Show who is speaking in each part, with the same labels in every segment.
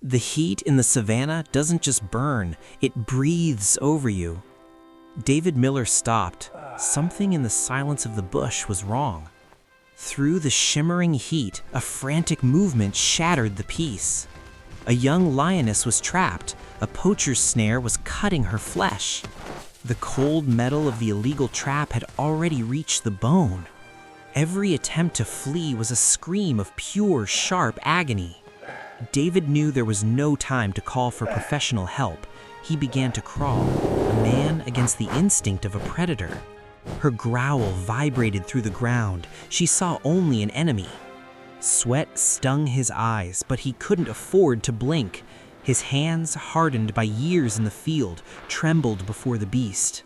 Speaker 1: The heat in the savannah doesn't just burn, it breathes over you. David Miller stopped. Something in the silence of the bush was wrong. Through the shimmering heat, a frantic movement shattered the peace. A young lioness was trapped. A poacher's snare was cutting her flesh. The cold metal of the illegal trap had already reached the bone. Every attempt to flee was a scream of pure, sharp agony. David knew there was no time to call for professional help. He began to crawl, a man against the instinct of a predator. Her growl vibrated through the ground. She saw only an enemy. Sweat stung his eyes, but he couldn't afford to blink. His hands, hardened by years in the field, trembled before the beast.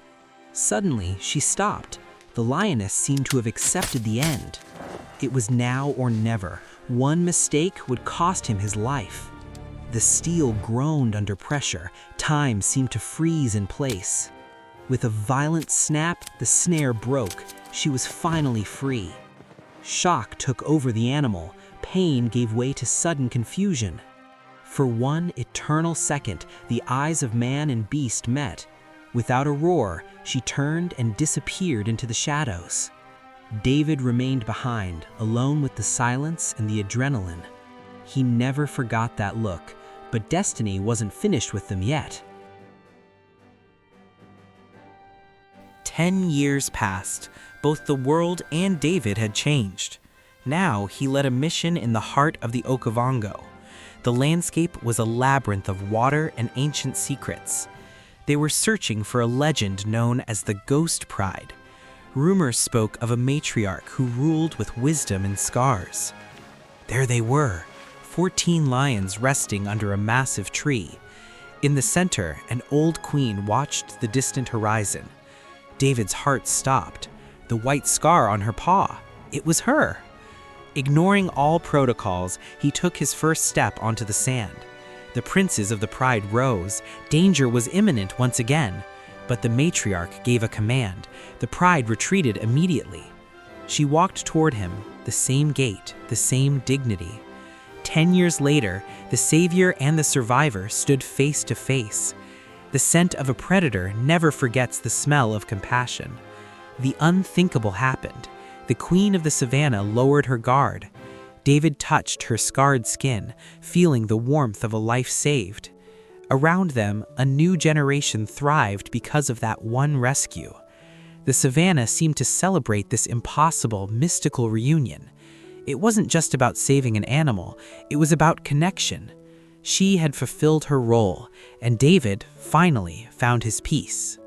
Speaker 1: Suddenly, she stopped. The lioness seemed to have accepted the end. It was now or never. One mistake would cost him his life. The steel groaned under pressure. Time seemed to freeze in place. With a violent snap, the snare broke. She was finally free. Shock took over the animal. Pain gave way to sudden confusion. For one eternal second, the eyes of man and beast met. Without a roar, she turned and disappeared into the shadows. David remained behind, alone with the silence and the adrenaline. He never forgot that look, but destiny wasn't finished with them yet. 10 years passed. Both the world and David had changed. Now he led a mission in the heart of the Okavango. The landscape was a labyrinth of water and ancient secrets. They were searching for a legend known as the Ghost Pride. Rumors spoke of a matriarch who ruled with wisdom and scars. There they were, 14 lions resting under a massive tree. In the center, an old queen watched the distant horizon. David's heart stopped. The white scar on her paw, it was her. Ignoring all protocols, he took his first step onto the sand. The princes of the pride rose. Danger was imminent once again. But the matriarch gave a command. The pride retreated immediately. She walked toward him, the same gait, the same dignity. 10 years later, the savior and the survivor stood face to face. The scent of a predator never forgets the smell of compassion. The unthinkable happened. The queen of the savannah lowered her guard. David touched her scarred skin, feeling the warmth of a life saved. Around them, a new generation thrived because of that one rescue. The savannah seemed to celebrate this impossible, mystical reunion. It wasn't just about saving an animal, it was about connection. She had fulfilled her role, and David finally found his peace.